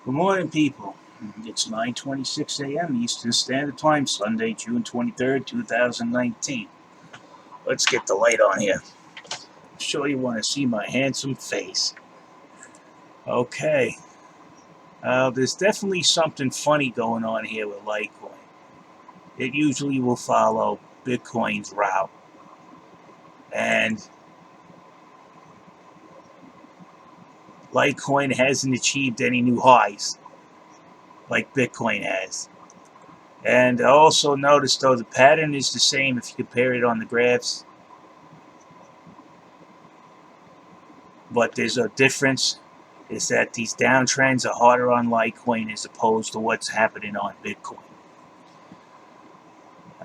Good morning, people. It's 9:26 a.m. Eastern Standard Time, Sunday, June 23rd, 2019. Let's get the light on here. I'm sure you want to see my handsome face. Okay. There's definitely something funny going on here with Litecoin. It usually will follow Bitcoin's route. And Litecoin hasn't achieved any new highs like Bitcoin has. And I also noticed, though, the pattern is the same if you compare it on the graphs. But there's a difference, is that these downtrends are harder on Litecoin as opposed to what's happening on Bitcoin.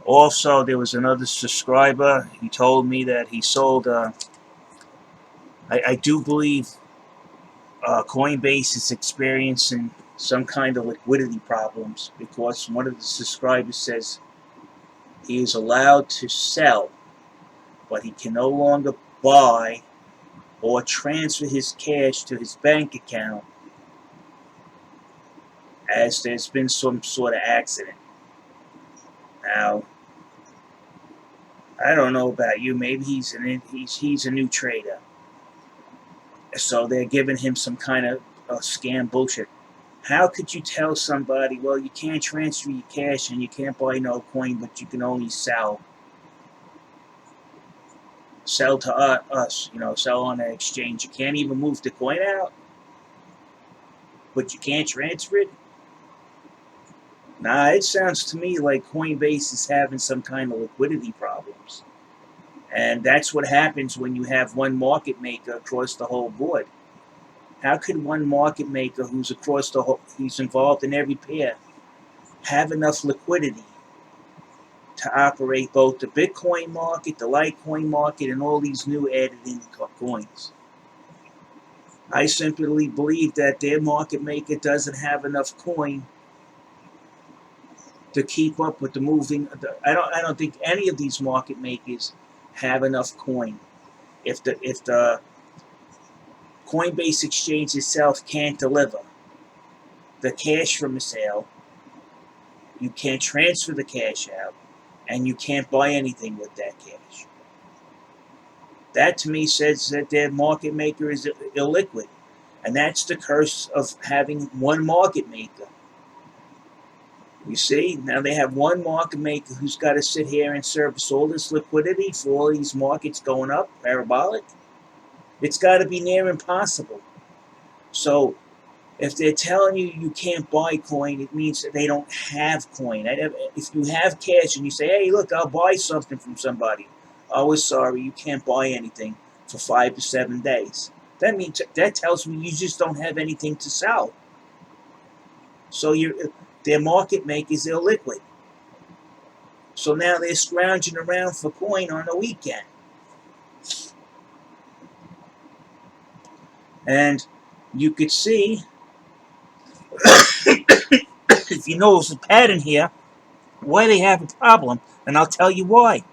Also, there was another subscriber. He told me that he sold. I do believe Coinbase is experiencing some kind of liquidity problems because one of the subscribers says he is allowed to sell, but he can no longer buy or transfer his cash to his bank account as there's been some sort of accident. Now, I don't know about you. Maybe he's a new trader, so they're giving him some kind of scam bullshit. How could you tell somebody, well, you can't transfer your cash and you can't buy no coin, but you can only sell to us, sell on an exchange. You can't even move the coin out, but you can't transfer it? Nah, it sounds to me like Coinbase is having some kind of liquidity problems. And that's what happens when you have one market maker across the whole board. How could one market maker who's involved in every pair have enough liquidity to operate both the Bitcoin market, the Litecoin market, and all these new added in coins? I simply believe that their market maker doesn't have enough coin to keep up with the moving. I don't think any of these market makers have enough coin. If the Coinbase exchange itself can't deliver the cash from the sale, you can't transfer the cash out, and you can't buy anything with that cash. That to me says that their market maker is illiquid. And that's the curse of having one market maker. You see, now they have one market maker who's got to sit here and service all this liquidity for all these markets going up, parabolic. It's got to be near impossible. So if they're telling you you can't buy coin, it means that they don't have coin. If you have cash and you say, hey, look, I'll buy something from somebody. Oh, we're sorry, you can't buy anything for 5 to 7 days. That tells me you just don't have anything to sell. So their market maker is illiquid. So now they're scrounging around for coin on the weekend. And you could see, if you notice the pattern here, why they have a problem, and I'll tell you why.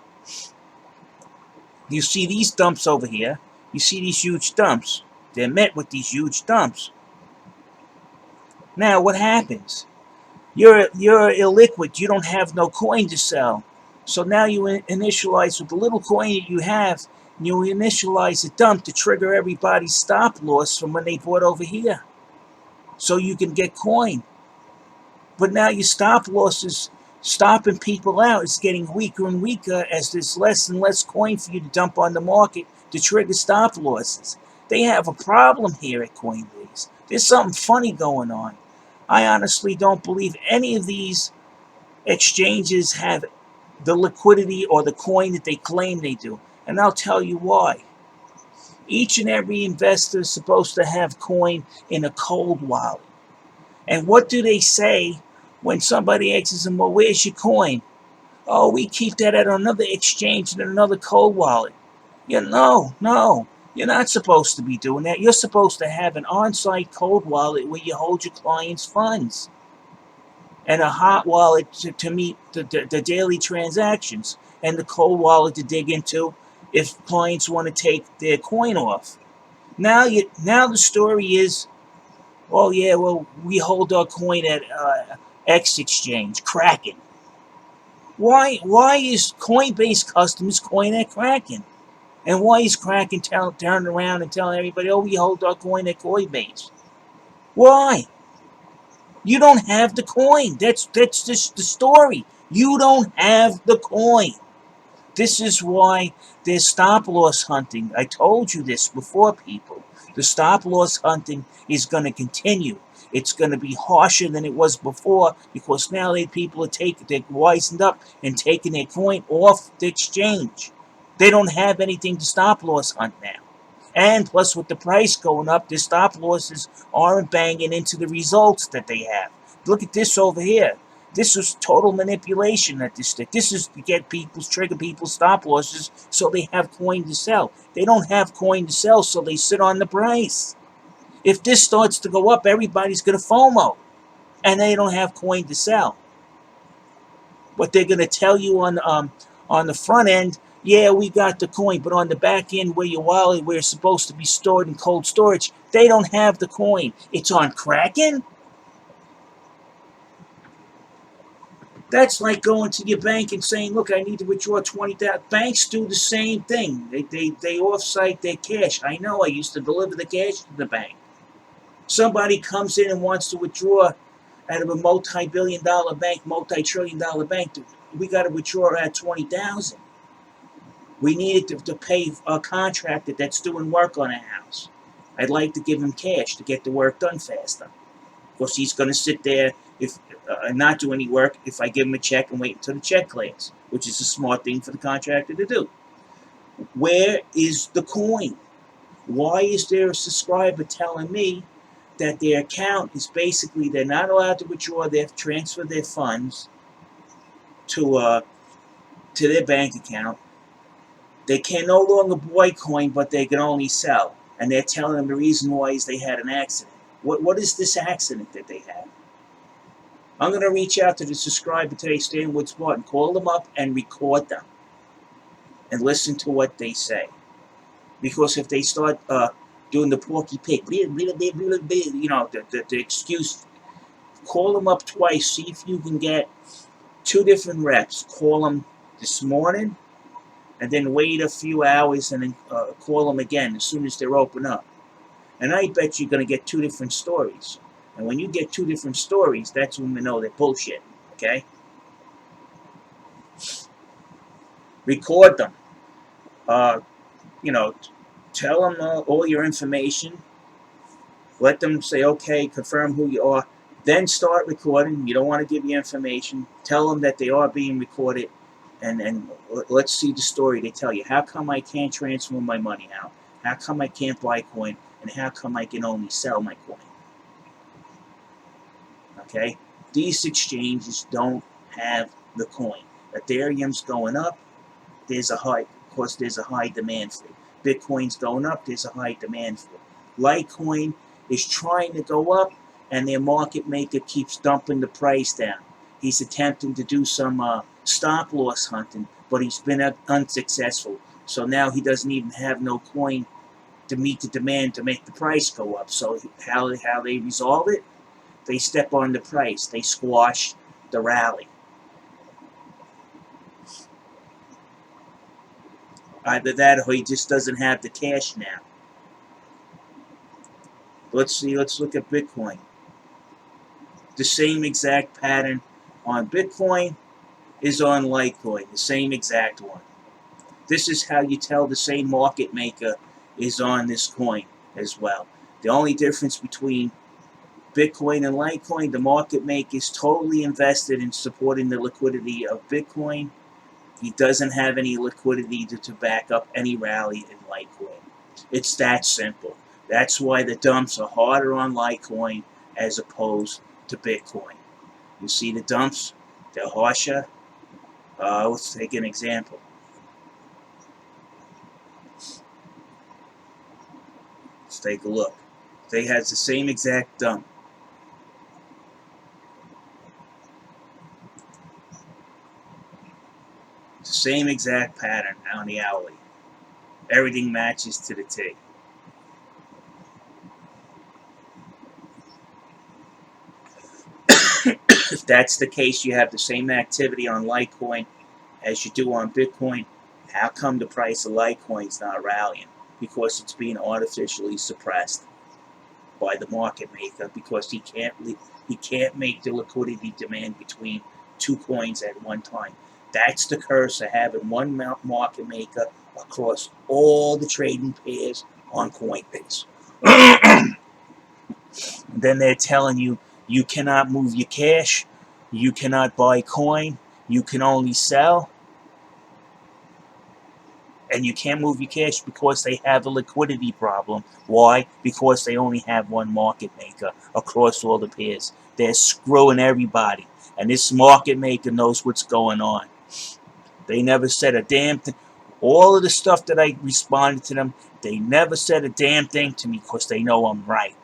You see these dumps over here. You see these huge dumps. They're met with these huge dumps. Now, what happens? You're illiquid. You don't have no coin to sell. So now you initialize with the little coin that you have. You initialize a dump to trigger everybody's stop loss from when they bought over here, so you can get coin. But now your stop loss is stopping people out. It's getting weaker and weaker as there's less and less coin for you to dump on the market to trigger stop losses. They have a problem here at Coinbase. There's something funny going on. I honestly don't believe any of these exchanges have the liquidity or the coin that they claim they do. And I'll tell you why. Each and every investor is supposed to have coin in a cold wallet. And what do they say when somebody asks them, well, where's your coin? Oh, we keep that at another exchange in another cold wallet. No. You're not supposed to be doing that. You're supposed to have an on-site cold wallet where you hold your clients' funds, and a hot wallet to meet the daily transactions, and the cold wallet to dig into if clients want to take their coin off. Now the story is Oh yeah, well we hold our coin at X exchange, Kraken. Why is Coinbase customers coin at Kraken? And why is Kraken turning around and telling everybody, oh, we hold our coin at Coinbase? Why? You don't have the coin. That's just the story. You don't have the coin. This is why there's stop loss hunting. I told you this before, people. The stop loss hunting is going to continue. It's going to be harsher than it was before because now people they're wisened up and taking their coin off the exchange. They don't have anything to stop loss hunt now. And plus, with the price going up, the stop losses aren't banging into the results that they have. Look at this over here. This was total manipulation at this stick. This is to get trigger people's stop losses so they have coin to sell. They don't have coin to sell, so they sit on the price. If this starts to go up, everybody's going to FOMO, and they don't have coin to sell. But they're going to tell you on the front end, yeah, we got the coin, but on the back end where your wallet, where it's supposed to be stored in cold storage, they don't have the coin. It's on Kraken. That's like going to your bank and saying, look, I need to withdraw 20,000. Banks do the same thing. They offsite their cash. I know, I used to deliver the cash to the bank. Somebody comes in and wants to withdraw out of a multi-billion dollar bank, multi-trillion dollar bank. We got to withdraw at 20,000. We needed to pay a contractor that's doing work on a house. I'd like to give him cash to get the work done faster. Of course, he's going to sit there if and not do any work if I give him a check and wait until the check clears, which is a smart thing for the contractor to do. Where is the coin? Why is there a subscriber telling me that their account is basically they're not allowed to transfer their funds to to their bank account? They can no longer buy coin, but they can only sell. And they're telling them the reason why is they had an accident. What is this accident that they had? I'm going to reach out to the subscriber today, Stan Woods Martin, call them up and record them and listen to what they say. Because if they start doing the porky pig, the excuse, call them up twice, see if you can get two different reps. Call them this morning and then wait a few hours and then call them again as soon as they're open up. And I bet you're going to get two different stories. And when you get two different stories, that's when we know they're bullshit. Okay? Record them. Uh, you know, tell them all your information. Let them say, okay, confirm who you are. Then start recording. You don't want to give your information. Tell them that they are being recorded. And let's see the story they tell you. How come I can't transfer my money out? How come I can't buy coin? And how come I can only sell my coin? Okay? These exchanges don't have the coin. Ethereum's going up, there's a high, of course, there's a high demand for it. Bitcoin's going up, there's a high demand for it. Litecoin is trying to go up, and their market maker keeps dumping the price down. He's attempting to do some stop loss hunting, but he's been unsuccessful. So now he doesn't even have no coin to meet the demand to make the price go up. So how they resolve it? They step on the price. They squash the rally. Either that or he just doesn't have the cash now. Let's see. Let's look at Bitcoin. The same exact pattern on Bitcoin is on Litecoin. The same exact one. This is how you tell the same market maker is on this coin as well. The only difference between Bitcoin and Litecoin, the market maker is totally invested in supporting the liquidity of Bitcoin. He doesn't have any liquidity to back up any rally in Litecoin. It's that simple. That's why the dumps are harder on Litecoin as opposed to Bitcoin. You see the dumps? They're harsher. Let's take an example. Let's take a look. They has the same exact dump. It's the same exact pattern on the hourly. Everything matches to the T. that's the case, you have the same activity on Litecoin as you do on Bitcoin. How come the price of Litecoin is not rallying? Because it's being artificially suppressed by the market maker, because he can't make the liquidity demand between two coins at one time. That's the curse of having one market maker across all the trading pairs on Coinbase. Then they're telling you you cannot move your cash, you cannot buy coin, you can only sell, and you can't move your cash because they have a liquidity problem. Why? Because they only have one market maker across all the pairs. They're screwing everybody, and this market maker knows what's going on. They never said a damn thing. All of the stuff that I responded to them, they never said a damn thing to me because they know I'm right.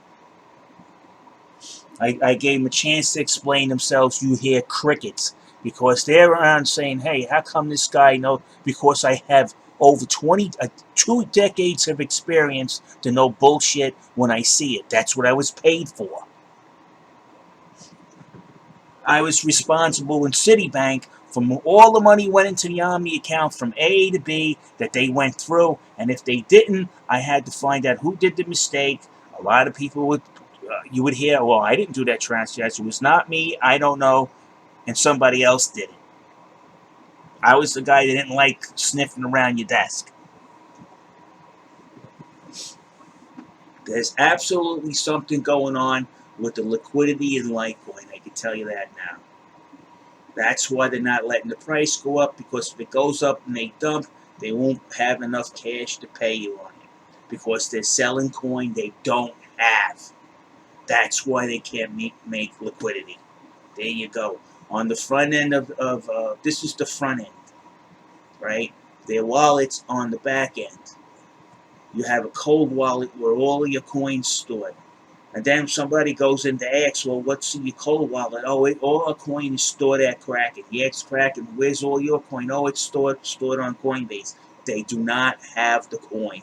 I gave them a chance to explain themselves. You hear crickets because they're around saying, hey, how come this guy knows? Because I have over 2 decades of experience to know bullshit when I see it. That's what I was paid for. I was responsible in Citibank from all the money went into the Omni account from A to B that they went through. And if they didn't, I had to find out who did the mistake. A lot of people would, you would hear, well, I didn't do that transaction. It was not me. I don't know. And somebody else did it. I was the guy that didn't like sniffing around your desk. There's absolutely something going on with the liquidity in Litecoin. I can tell you that now. That's why they're not letting the price go up, because if it goes up and they dump, they won't have enough cash to pay you on it, because they're selling coin they don't have. That's why they can't make liquidity. There you go. On the front end of this is the front end, right? Their wallet's on the back end. You have a cold wallet where all of your coins stored. And then somebody goes in to ask, well, what's in your cold wallet? Oh, all our coin is stored at Kraken. He asks Kraken, where's all your coin? Oh, it's stored on Coinbase. They do not have the coin.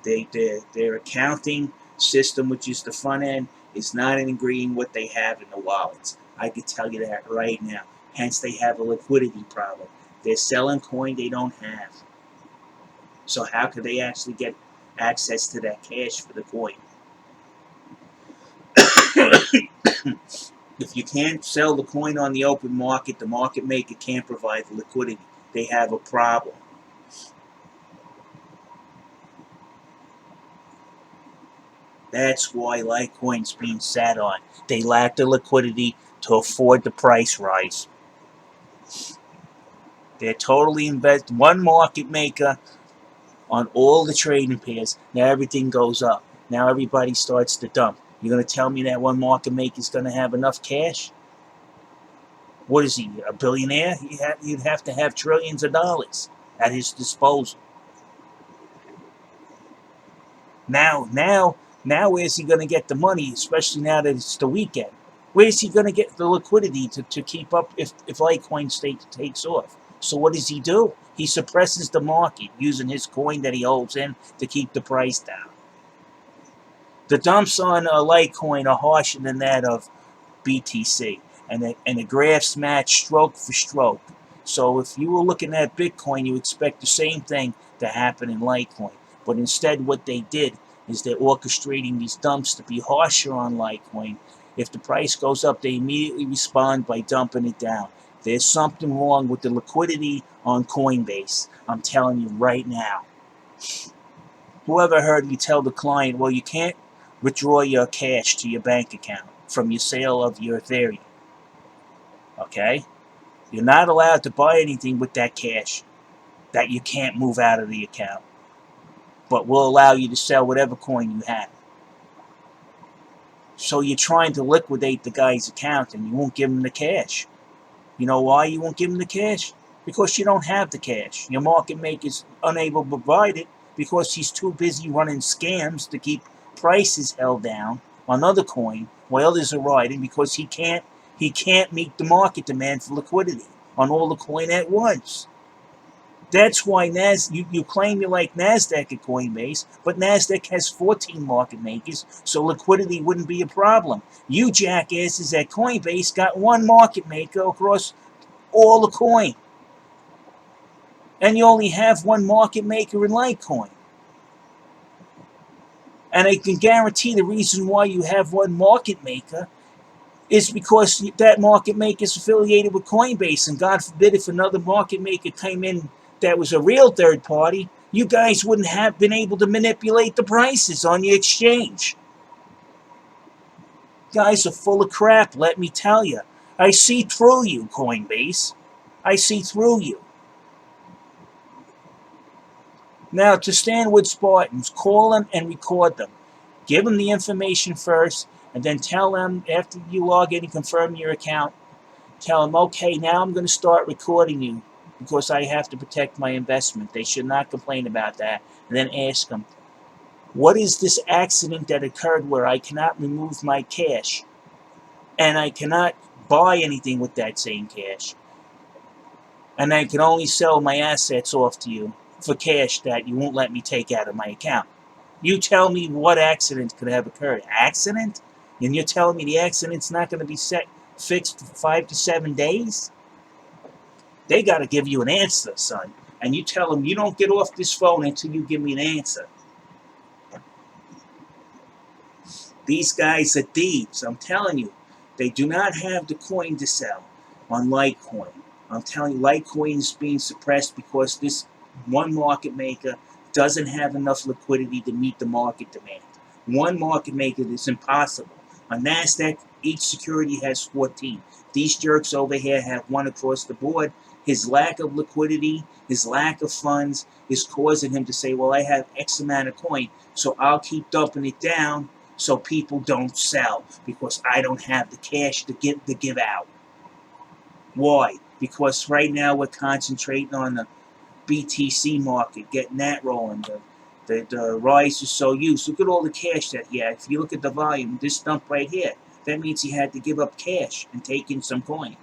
Their accounting system, which is the front end, is not agreeing what they have in the wallets. I can tell you that right now. Hence, they have a liquidity problem. They're selling coin they don't have. So how could they actually get access to that cash for the coin? If you can't sell the coin on the open market, the market maker can't provide the liquidity. They have a problem. That's why Litecoin's being sat on. They lack the liquidity to afford the price rise. They're totally invested. One market maker on all the trading pairs. Now everything goes up. Now everybody starts to dump. You're going to tell me that one market maker is going to have enough cash? What is he, a billionaire? You'd have to have trillions of dollars at his disposal. Now, where's he going to get the money, especially now that it's the weekend? Where's he going to get the liquidity to keep up if Litecoin takes off? So what does he do? He suppresses the market using his coin that he holds in to keep the price down. The dumps on Litecoin are harsher than that of BTC, and the graphs match stroke for stroke. So if you were looking at Bitcoin, you expect the same thing to happen in Litecoin. But instead, what they did is they're orchestrating these dumps to be harsher on Litecoin. If the price goes up, they immediately respond by dumping it down. There's something wrong with the liquidity on Coinbase. I'm telling you right now. Whoever heard me tell the client, well, you can't withdraw your cash to your bank account from your sale of your Ethereum. Okay? You're not allowed to buy anything with that cash that you can't move out of the account. But we'll allow you to sell whatever coin you have. So you're trying to liquidate the guy's account and you won't give him the cash. You know why you won't give him the cash? Because you don't have the cash. Your market maker is unable to provide it because he's too busy running scams to keep prices held down on other coin while others are riding, because he can't meet the market demand for liquidity on all the coin at once. That's why you claim you like NASDAQ at Coinbase, but NASDAQ has 14 market makers, so liquidity wouldn't be a problem. You jackasses at Coinbase got one market maker across all the coin, and you only have one market maker in Litecoin. And I can guarantee the reason why you have one market maker is because that market maker is affiliated with Coinbase, and God forbid if another market maker came in that was a real third party, you guys wouldn't have been able to manipulate the prices on the exchange. Guys are full of crap, let me tell you. I see through you, Coinbase. I see through you. Now, to Stanwood Spartans, call them and record them. Give them the information first, and then tell them after you log in and confirm your account, tell them, okay, now I'm going to start recording you because I have to protect my investment. They should not complain about that. And then ask them, what is this accident that occurred where I cannot remove my cash and I cannot buy anything with that same cash? And I can only sell my assets off to you for cash that you won't let me take out of my account. You tell me what accident could have occurred. Accident? And you're telling me the accident's not going to be fixed for 5 to 7 days? They got to give you an answer, son. And you tell them you don't get off this phone until you give me an answer. These guys are thieves. I'm telling you. They do not have the coin to sell on Litecoin. I'm telling you, Litecoin is being suppressed because this one market maker doesn't have enough liquidity to meet the market demand. One market maker is impossible. On NASDAQ, each security has 14. These jerks over here have one across the board. His lack of liquidity, his lack of funds is causing him to say, well, I have X amount of coin, so I'll keep dumping it down so people don't sell because I don't have the cash to give out. Why? Because right now we're concentrating on the BTC market, getting that rolling. The rise is so used. Look at all the cash that he had. If you look at the volume, this dump right here, that means he had to give up cash and take in some coin.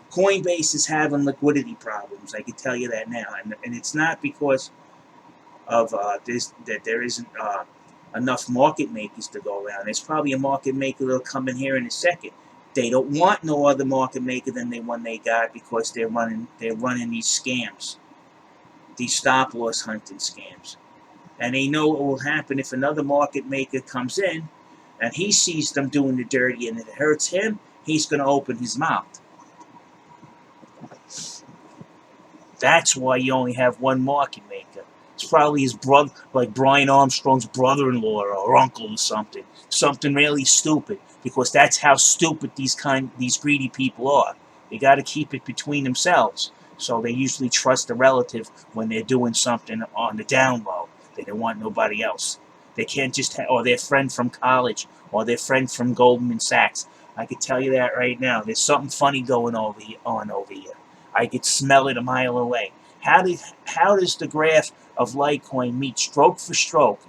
Coinbase is having liquidity problems. I can tell you that now, and it's not because of that there isn't enough market makers to go around. There's probably a market maker that'll come in here in a second. They don't want no other market maker than the one they got because they're running these scams, these stop loss hunting scams, and they know what will happen if another market maker comes in, and he sees them doing the dirty and it hurts him. He's going to open his mouth. That's why you only have one market maker. It's probably his brother, like Brian Armstrong's brother-in-law or uncle or something. Something really stupid, because that's how stupid these greedy people are. They got to keep it between themselves. So they usually trust a relative when they're doing something on the down low. They don't want nobody else. They can't just or their friend from college or their friend from Goldman Sachs. I can tell you that right now. There's something funny going on over here. I could smell it a mile away. How does the graph of Litecoin meet stroke for stroke,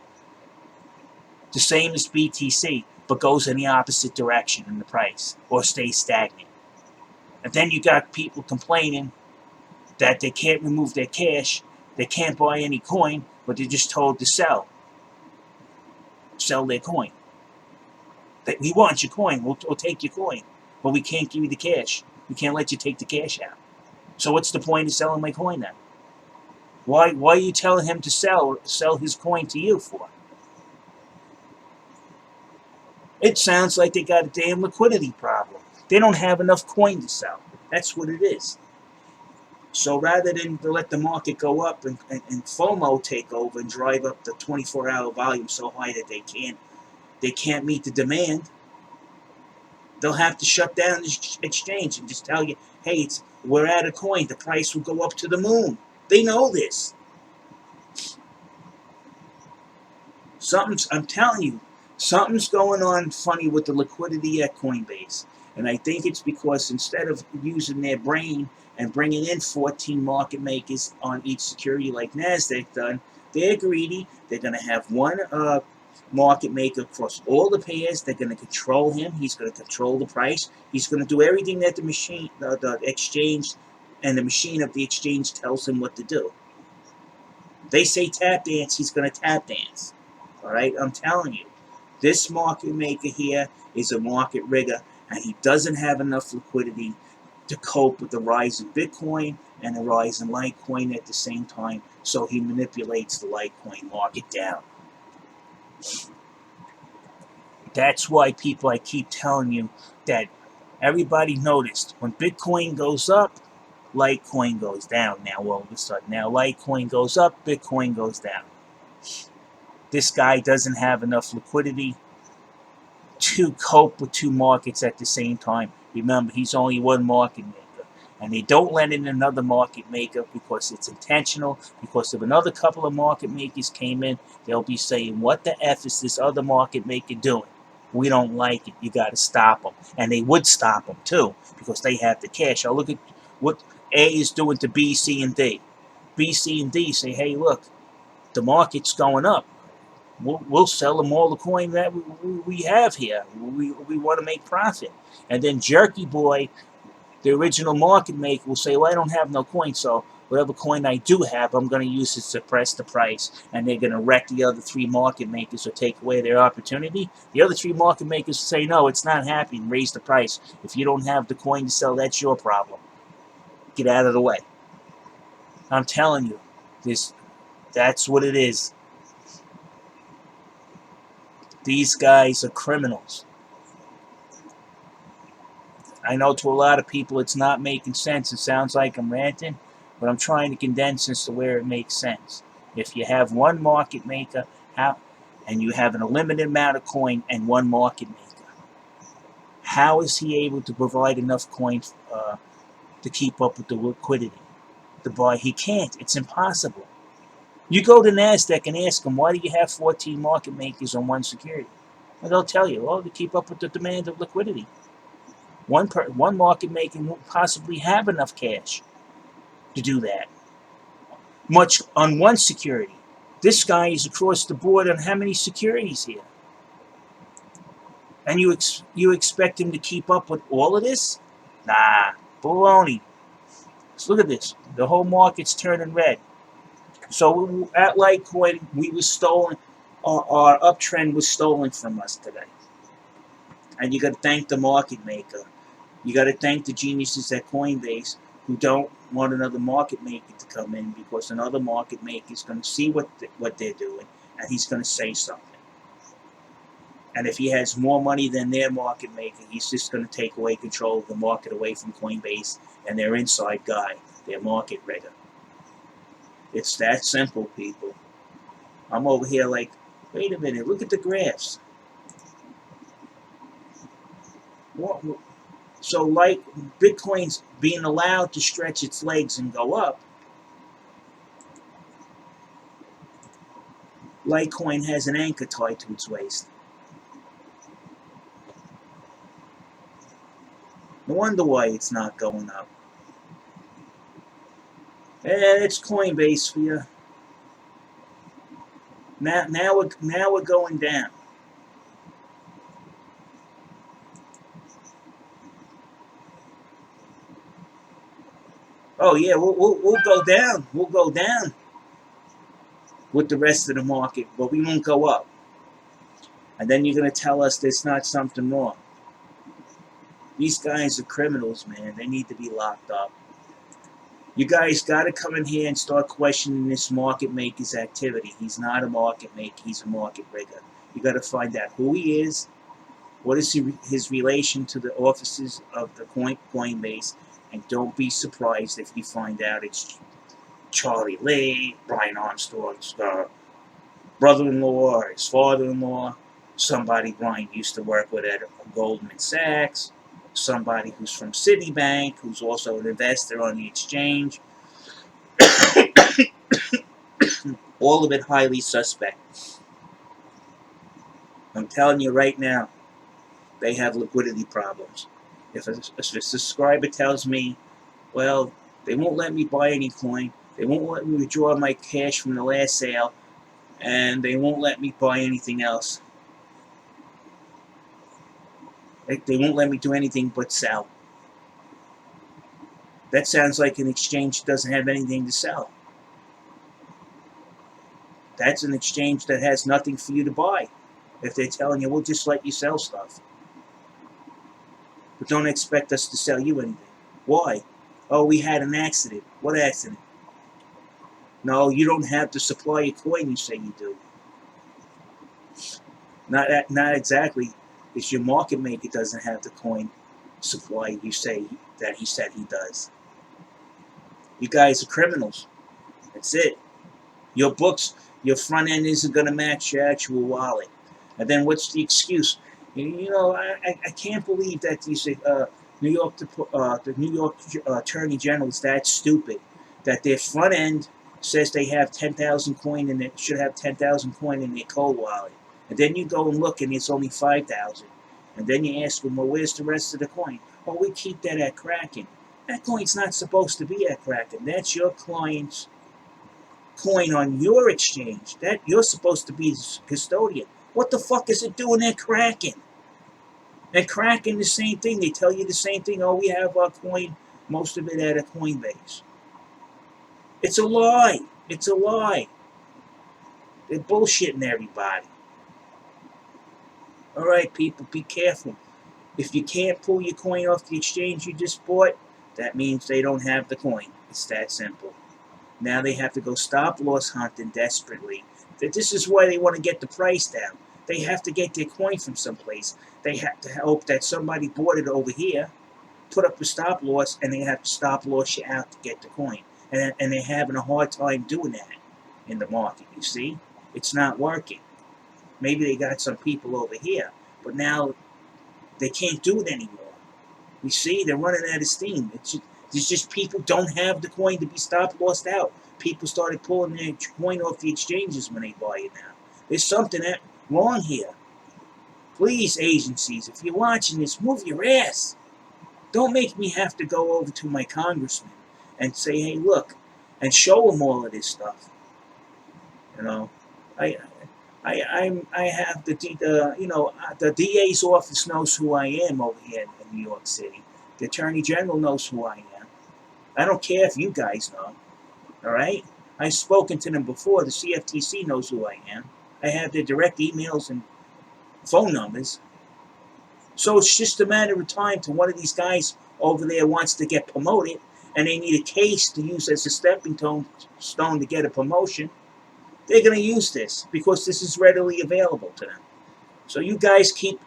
the same as BTC, but goes in the opposite direction in the price or stays stagnant? And then you got people complaining that they can't remove their cash, they can't buy any coin, but they're just told to sell their coin. We want your coin, we'll take your coin, but we can't give you the cash. We can't let you take the cash out. So what's the point of selling my coin then? Why are you telling him to sell his coin to you for? It sounds like they got a damn liquidity problem. They don't have enough coin to sell. That's what it is. So rather than to let the market go up and FOMO take over and drive up the 24-hour volume so high that they can't meet the demand, they'll have to shut down the exchange and just tell you, hey, we're out of coin. The price will go up to the moon. They know this. I'm telling you, something's going on funny with the liquidity at Coinbase. And I think it's because instead of using their brain and bringing in 14 market makers on each security like NASDAQ done, they're greedy. They're going to have one market maker across all the pairs. They're going to control him. He's going to control the price. He's going to do everything that the machine, the exchange, and the machine of the exchange tells him what to do. They say tap dance, he's going to tap dance. All right, I'm telling you, this market maker here is a market rigger, and he doesn't have enough liquidity to cope with the rise in Bitcoin and the rise in Litecoin at the same time, so he manipulates the Litecoin market down. That's why, people, I keep telling you that everybody noticed when Bitcoin goes up, Litecoin goes down. Now all of a sudden, now Litecoin goes up, Bitcoin goes down. This guy doesn't have enough liquidity to cope with two markets at the same time. Remember, he's only one market maker, and they don't let in another market maker because it's intentional. Because if another couple of market makers came in, they'll be saying, what the F is this other market maker doing? We don't like it. You got to stop them. And they would stop them too, because they have the cash. Now look at what A is doing to B, C, and D. B, C, and D say, hey, look, the market's going up. We'll sell them all the coin that we have here. We want to make profit. And then Jerky Boy, the original market maker, will say, well, I don't have no coin, so whatever coin I do have, I'm going to use to suppress the price. And they're going to wreck the other three market makers or take away their opportunity. The other three market makers say, no, it's not happening. Raise the price. If you don't have the coin to sell, that's your problem. Get out of the way. I'm telling you, that's what it is. These guys are criminals. I know to a lot of people it's not making sense. It sounds like I'm ranting, but I'm trying to condense this to where it makes sense. If you have one market maker and you have an limited amount of coin and one market maker, how is he able to provide enough coin to keep up with the liquidity? The buy, he can't. It's impossible. You go to NASDAQ and ask them, why do you have 14 market makers on one security? And they'll tell you, well, to keep up with the demand of liquidity. One market maker won't possibly have enough cash to do that. Much on one security. This guy is across the board on how many securities here? And you expect him to keep up with all of this? Nah, baloney. Let's look at this. The whole market's turning red. So at Litecoin, we were stolen. Our uptrend was stolen from us today. And you got to thank the market maker. You got to thank the geniuses at Coinbase who don't want another market maker to come in, because another market maker is going to see what they're doing, and he's going to say something. And if he has more money than their market maker, he's just going to take away control of the market away from Coinbase and their inside guy, their market rigger. It's that simple, people. I'm over here like, wait a minute, look at the graphs. What? So like Bitcoin's being allowed to stretch its legs and go up, Litecoin has an anchor tied to its waist. No wonder why it's not going up. It's Coinbase for you. Now we're going down. Oh yeah, we'll go down. We'll go down with the rest of the market, but we won't go up. And then you're gonna tell us there's not something wrong. These guys are criminals, man. They need to be locked up. You guys got to come in here and start questioning this market maker's activity. He's not a market maker. He's a market rigger. You got to find out who he is, what is his relation to the officers of the Coinbase, and don't be surprised if you find out it's Charlie Lee, Brian Armstrong's brother-in-law, or his father-in-law, somebody Brian used to work with at Goldman Sachs, somebody who's from Citibank, who's also an investor on the exchange. All of it highly suspect. I'm telling you right now, they have liquidity problems. If a subscriber tells me, well, they won't let me buy any coin, they won't let me withdraw my cash from the last sale, and they won't let me buy anything else. They won't let me do anything but sell. That sounds like an exchange that doesn't have anything to sell. That's an exchange that has nothing for you to buy. If they're telling you, we'll just let you sell stuff. But don't expect us to sell you anything. Why? Oh, we had an accident. What accident? No, you don't have the supply of coin you say you do. Not exactly. It's your market maker doesn't have the coin supply you say that he said he does. You guys are criminals. That's it. Your books, your front end isn't going to match your actual wallet. And then what's the excuse? I can't believe that you say the New York Attorney General is that stupid that their front end says they have 10,000 coin and they should have 10,000 coin in their cold wallet, and then you go and look and it's only 5,000, and then you ask them, well, where's the rest of the coin? Oh, we keep that at Kraken. That coin's not supposed to be at Kraken. That's your client's coin on your exchange. That you're supposed to be the custodian. What the fuck is it doing at Kraken? And Kraken, the same thing. They tell you the same thing. Oh, we have our coin, most of it at a Coinbase. It's a lie. It's a lie. They're bullshitting everybody. All right, people, be careful. If you can't pull your coin off the exchange you just bought, that means they don't have the coin. It's that simple. Now they have to go stop loss hunting desperately. This is why they want to get the price down. They have to get their coin from someplace. They have to hope that somebody bought it over here, put up a stop loss, and they have to stop loss you out to get the coin. And they're having a hard time doing that in the market, you see? It's not working. Maybe they got some people over here, but now they can't do it anymore. You see, they're running out of steam. It's just people don't have the coin to be stop lossed out. People started pulling their coin off the exchanges when they buy it now. There's something wrong here. Please, agencies, if you're watching this, move your ass. Don't make me have to go over to my congressman and say, hey, look, and show him all of this stuff. You know, I have the DA's office knows who I am over here in New York City. The Attorney General knows who I am. I don't care if you guys know. All right? I've spoken to them before. The CFTC knows who I am. I have their direct emails and phone numbers. So it's just a matter of time till one of these guys over there wants to get promoted, and they need a case to use as a stepping stone to get a promotion. They're going to use this because this is readily available to them. So you guys keep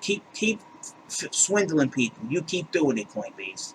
swindling people. You keep doing it, Coinbase.